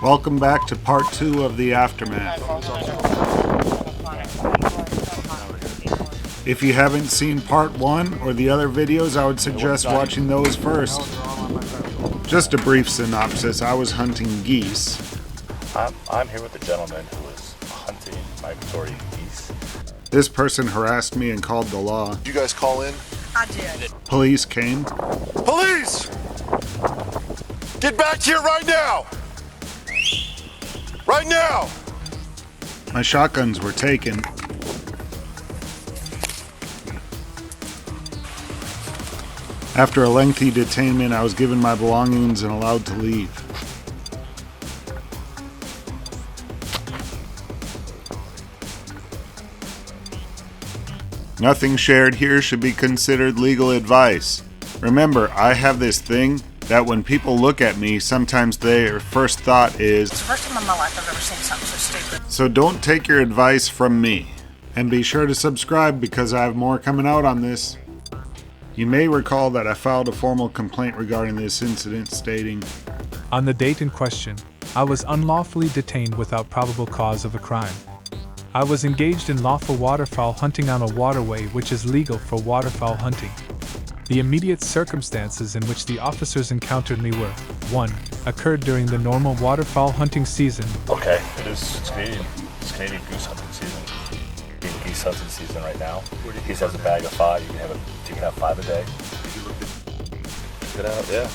Welcome back to part 2 of the aftermath. If you haven't seen part 1 or the other videos, I would suggest watching those first. Just a brief synopsis. I was hunting geese. I'm here with a gentleman who was hunting migratory geese. This person harassed me and called the law. Did you guys call in? I did. Police came. Police! Get back here right now! Right now! My shotguns were taken. After a lengthy detainment, I was given my belongings and allowed to leave. Nothing shared here should be considered legal advice. Remember, I have this thing that when people look at me, sometimes their first thought is, It's the first time in my life I've ever seen something so stupid. so don't take your advice from me. And be sure to subscribe because I have more coming out on this. You may recall that I filed a formal complaint regarding this incident stating, on the date in question, I was unlawfully detained without probable cause of a crime. I was engaged in lawful waterfowl hunting on a waterway which is legal for waterfowl hunting. The immediate circumstances in which the officers encountered me were 1. Occurred during the normal waterfowl hunting season. Okay, it's Canadian goose hunting season. Canadian geese hunting season right now. Geese has a bag of 5. You can have 5 a day. Get out, yeah.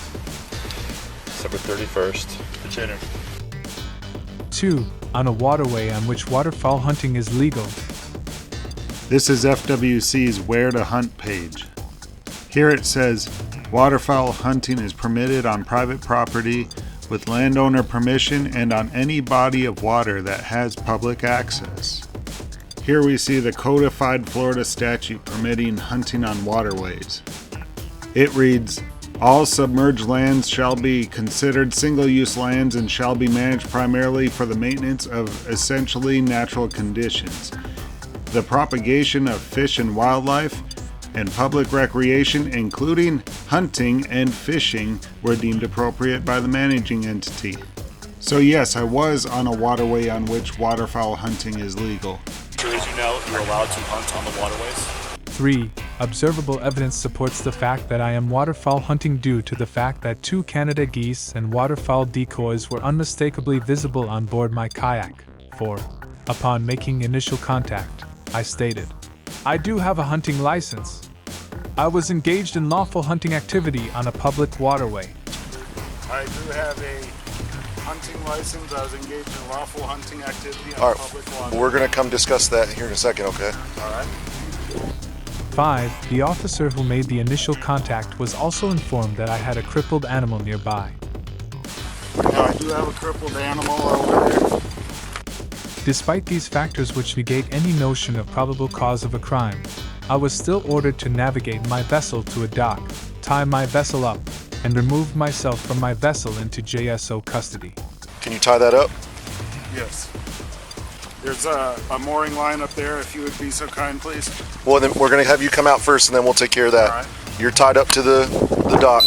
December 31st. Detained. 2. On a waterway on which waterfowl hunting is legal. this is FWC's Where to Hunt page. Here it says, waterfowl hunting is permitted on private property with landowner permission and on any body of water that has public access. Here we see the codified Florida statute permitting hunting on waterways. It reads, all submerged lands shall be considered single-use lands and shall be managed primarily for the maintenance of essentially natural conditions, the propagation of fish and wildlife, and public recreation, including hunting and fishing, were deemed appropriate by the managing entity. So yes, I was on a waterway on which waterfowl hunting is legal. As you know, you're allowed to hunt on the waterways. 3. Observable evidence supports the fact that I am waterfowl hunting due to the fact that 2 Canada geese and waterfowl decoys were unmistakably visible on board my kayak. 4. Upon making initial contact, I stated, I do have a hunting license. I was engaged in lawful hunting activity on a public waterway. I do have a hunting license. I was engaged in lawful hunting activity on All right, public waterway. we're gonna come discuss that here in a second, okay? Alright. 5. The officer who made the initial contact was also informed that I had a crippled animal nearby. Now I do have a crippled animal over there. Despite these factors which negate any notion of probable cause of a crime, I was still ordered to navigate my vessel to a dock, tie my vessel up, and remove myself from my vessel into JSO custody. Can you tie that up? Yes. There's a mooring line up there, if you would be so kind, please. Well, then we're gonna have you come out first and then we'll take care of that. All right. You're tied up to the dock.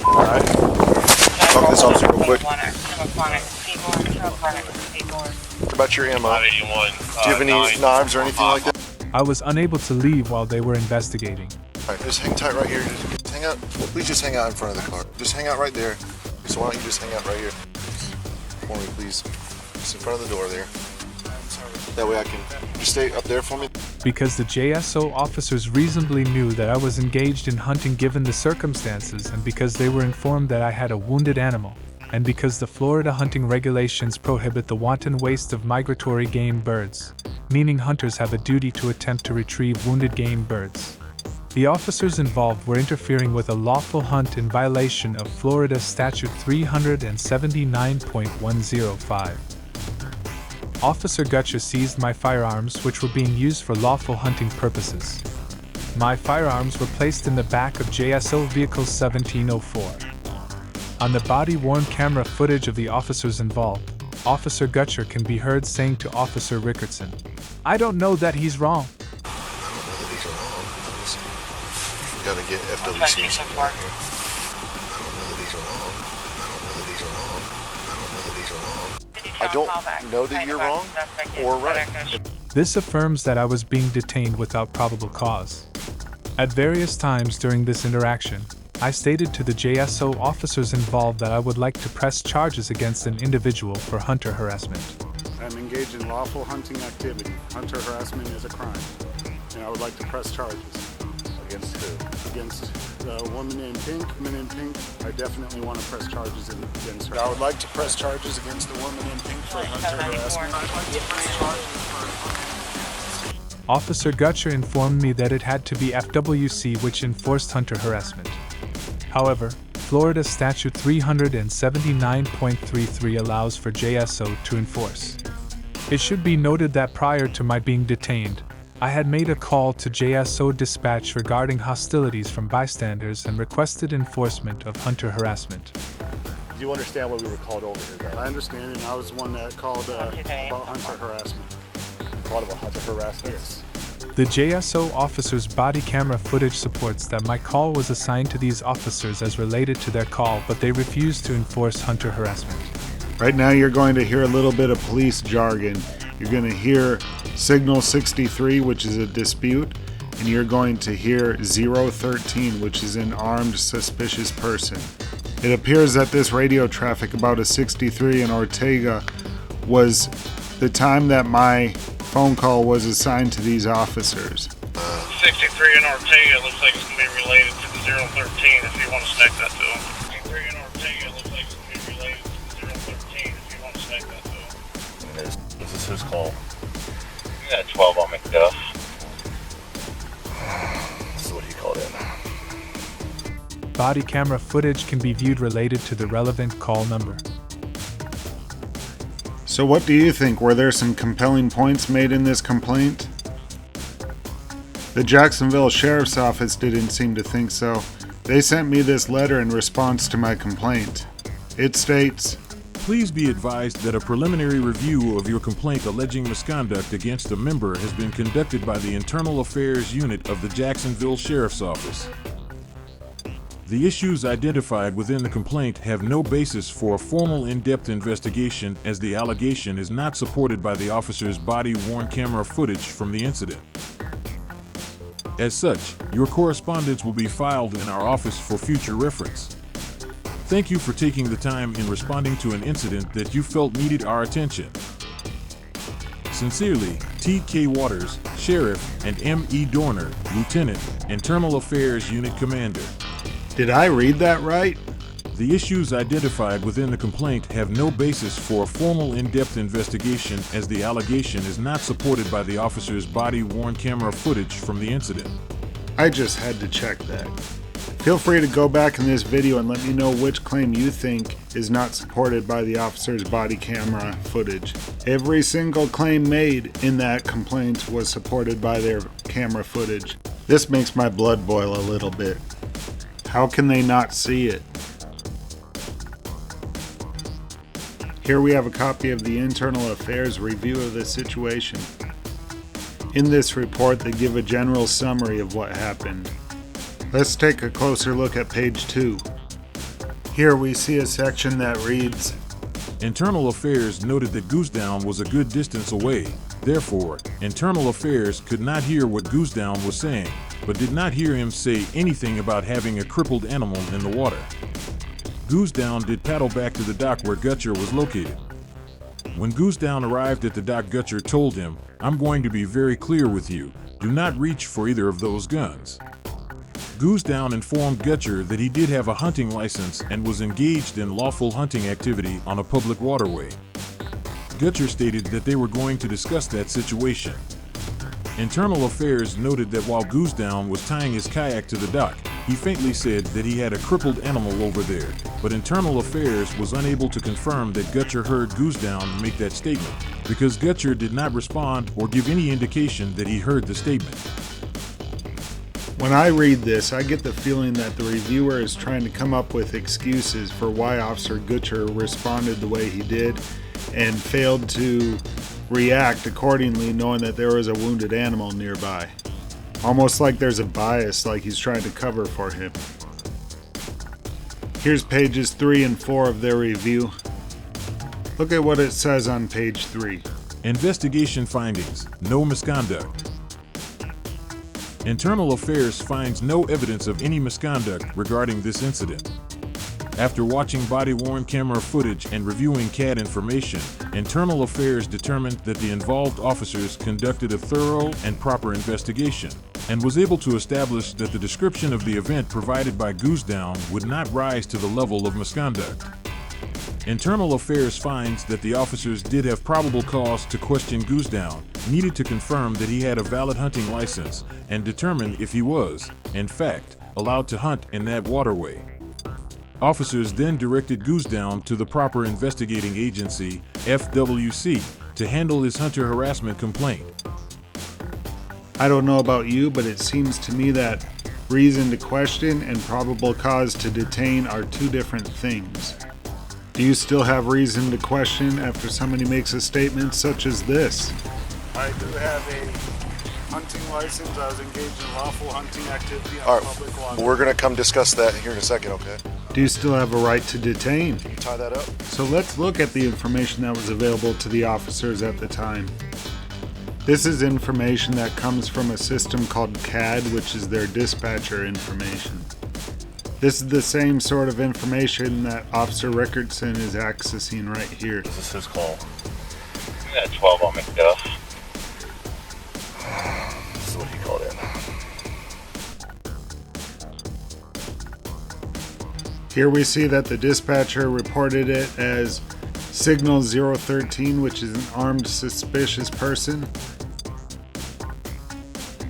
Alright. Talk this officer real quick. What about your ammo? Do you have any knives or anything like that? I was unable to leave while they were investigating. Alright, just hang tight right here. Just hang out. Please just hang out in front of the car. Just hang out right there. So why don't you just hang out right here? For me, please. Just in front of the door there. That way I can just stay up there for me. Because the JSO officers reasonably knew that I was engaged in hunting given the circumstances, and because they were informed that I had a wounded animal, and because the Florida hunting regulations prohibit the wanton waste of migratory game birds, meaning hunters have a duty to attempt to retrieve wounded game birds. The officers involved were interfering with a lawful hunt in violation of Florida Statute 379.105. Officer Gutcher seized my firearms, which were being used for lawful hunting purposes. My firearms were placed in the back of JSO Vehicle 1704. On the body-worn camera footage of the officers involved, Officer Gutcher can be heard saying to Officer Rickardson, I don't know that he's wrong. Gotta get FWC. I don't know that you're wrong or right. This affirms that I was being detained without probable cause. At various times during this interaction, I stated to the JSO officers involved that I would like to press charges against an individual for hunter harassment. I'm engaged in lawful hunting activity. Hunter harassment is a crime. And I would like to press charges. Against who? Against the woman in pink. Woman in pink, I definitely want to press charges against her. I would like to press charges against the woman in pink for hunter harassment. I'd like to press charges for Officer Gutcher informed me that it had to be FWC which enforced hunter harassment. However, Florida Statute 379.33 allows for JSO to enforce. It should be noted that prior to my being detained, I had made a call to JSO dispatch regarding hostilities from bystanders and requested enforcement of hunter harassment. Do you understand why we were called over here, though? I understand, and I was one that called about hunter harassment. Called about hunter harassment? Yes. The JSO officer's body camera footage supports that my call was assigned to these officers as related to their call, but they refused to enforce hunter harassment. Right now you're going to hear a little bit of police jargon. You're going to hear Signal 63, which is a dispute, and you're going to hear 013, which is an armed suspicious person. It appears that this radio traffic about a 63 in Ortega was the time that my phone call was assigned to these officers. 63 in Ortega looks like it's going to be related to the 013 if you want to snag that to him. 63 in Ortega looks like it's going to be related to the 013 if you want to snag that to him. Is this whose call? Yeah, 12 on McDuff. This is what he called in. Body camera footage can be viewed related to the relevant call number. So what do you think? Were there some compelling points made in this complaint? The Jacksonville Sheriff's Office didn't seem to think so. They sent me this letter in response to my complaint. It states, Please be advised that a preliminary review of your complaint alleging misconduct against a member has been conducted by the Internal Affairs Unit of the Jacksonville Sheriff's Office. The issues identified within the complaint have no basis for a formal in-depth investigation, as the allegation is not supported by the officer's body-worn camera footage from the incident. As such, your correspondence will be filed in our office for future reference. Thank you for taking the time in responding to an incident that you felt needed our attention. Sincerely, T.K. Waters, Sheriff, and M.E. Dorner, Lieutenant, Internal Affairs Unit Commander. did I read that right? The issues identified within the complaint have no basis for a formal in-depth investigation, as the allegation is not supported by the officer's body-worn camera footage from the incident. I just had to check that. Feel free to go back in this video and let me know which claim you think is not supported by the officer's body camera footage. Every single claim made in that complaint was supported by their camera footage. This makes my blood boil a little bit. How can they not see it? Here we have a copy of the Internal Affairs review of the situation. In this report, they give a general summary of what happened. Let's take a closer look at page 2. Here we see a section that reads, Internal Affairs noted that Goose Down was a good distance away. Therefore, Internal Affairs could not hear what Goose Down was saying, but did not hear him say anything about having a crippled animal in the water. Goose Down did paddle back to the dock where Gutcher was located. When Goose Down arrived at the dock, Gutcher told him, "I'm going to be very clear with you. Do not reach for either of those guns." Goose Down informed Gutcher that he did have a hunting license and was engaged in lawful hunting activity on a public waterway. Gutcher stated that they were going to discuss that situation. Internal Affairs noted that while Goose Down was tying his kayak to the dock, he faintly said that he had a crippled animal over there, but Internal Affairs was unable to confirm that Gutcher heard Goose Down make that statement, because Gutcher did not respond or give any indication that he heard the statement. When I read this, I get the feeling that the reviewer is trying to come up with excuses for why Officer Gutcher responded the way he did and failed to react accordingly, knowing that there was a wounded animal nearby. Almost like there's a bias, like he's trying to cover for him. Here's pages 3 and 4 of their review. Look at what it says on page 3. Investigation findings. No misconduct. Internal Affairs finds no evidence of any misconduct regarding this incident. After watching body-worn camera footage and reviewing CAD information, Internal Affairs determined that the involved officers conducted a thorough and proper investigation, and was able to establish that the description of the event provided by Goose Down would not rise to the level of misconduct. Internal Affairs finds that the officers did have probable cause to question Goose Down, needed to confirm that he had a valid hunting license, and determine if he was, in fact, allowed to hunt in that waterway. Officers then directed Goose Down to the proper investigating agency, FWC, to handle his hunter harassment complaint. I don't know about you, but it seems to me that reason to question and probable cause to detain are two different things. Do you still have reason to question after somebody makes a statement such as this? I do have a hunting license. I was engaged in lawful hunting activity on All public right, water. we're gonna come discuss that here in a second, okay? Do you still have a right to detain? Can you tie that up? So let's look at the information that was available to the officers at the time. This is information that comes from a system called CAD, which is their dispatcher information. This is the same sort of information that Officer Rickardson is accessing right here. This is his call. Yeah, 12 on McDuff. This is what he called in. Here we see that the dispatcher reported it as Signal 013, which is an armed suspicious person.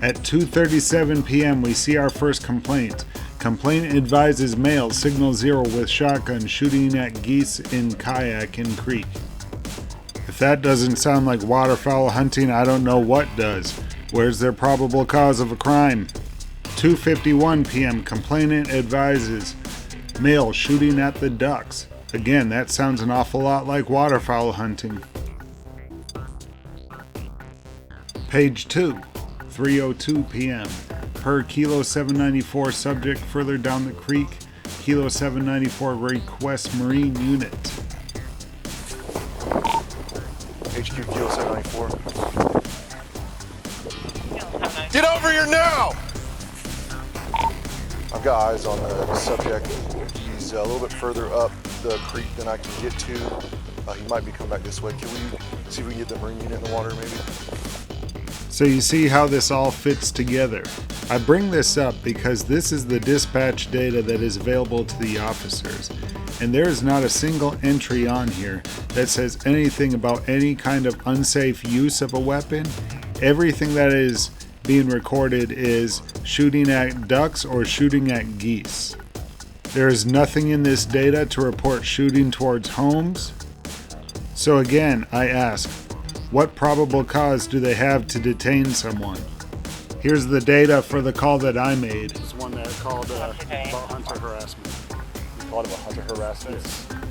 At 2:37 p.m. we see our first complaint. Complaint advises male, Signal 0 with shotgun shooting at geese in kayak in creek. If that doesn't sound like waterfowl hunting, I don't know what does. Where's their probable cause of a crime? 2:51 p.m. Complainant advises male shooting at the ducks. Again, that sounds an awful lot like waterfowl hunting. Page 2, 3:02 p.m. Per Kilo 794 subject further down the creek. Kilo 794 request Marine Unit. HQ Kilo 794. Get over here now! I've got eyes on the subject. He's a little bit further up the creek than I can get to. He might be coming back this way. Can we see if we can get the Marine Unit in the water maybe? So you see how this all fits together. I bring this up because this is the dispatch data that is available to the officers, and there is not a single entry on here that says anything about any kind of unsafe use of a weapon. Everything that is being recorded is shooting at ducks or shooting at geese. There is nothing in this data to report shooting towards homes. So again, I ask, what probable cause do they have to detain someone? Here's the data for the call that I made. This is one that called about hunter harassment. He called him a hunter harassment.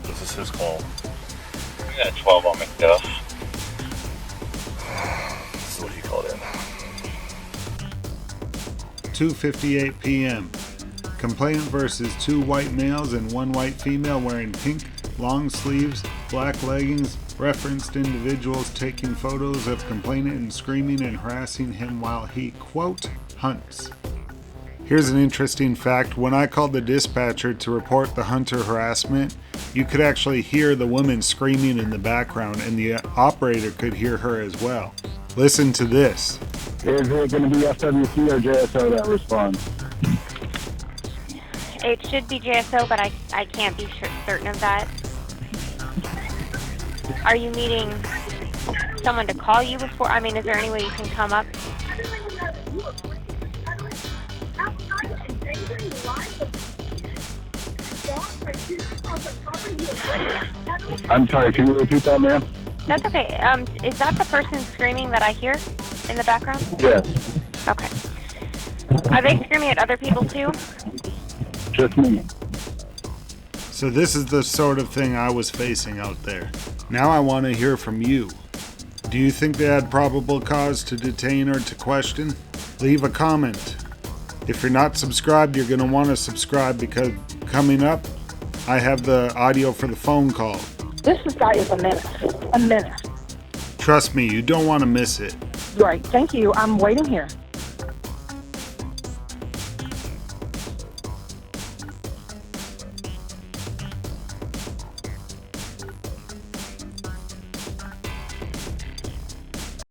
This is his call. Yeah, 12 on McDuff. This is what he called in. 2:58 p.m. Complainant versus two white males and one white female wearing pink long sleeves, black leggings, referenced individuals taking photos of complainant and screaming and harassing him while he, quote, hunts. Here's an interesting fact. When I called the dispatcher to report the hunter harassment, you could actually hear the woman screaming in the background, and the operator could hear her as well. Listen to this. Is it going to be FWC or JSO that responds? It should be JSO, but I can't be certain of that. Are you needing someone to call you before? I mean, is there any way you can come up? I'm sorry, can you repeat that, ma'am? That's okay. Is that the person screaming that I hear in the background? Yes. Okay. Are they screaming at other people too? Just me. So this is the sort of thing I was facing out there. Now I want to hear from you. Do you think they had probable cause to detain or to question? Leave a comment. If you're not subscribed, you're going to want to subscribe because coming up, I have the audio for the phone call. This guy is a menace. A menace. Trust me, you don't want to miss it. Right. Thank you. I'm waiting here.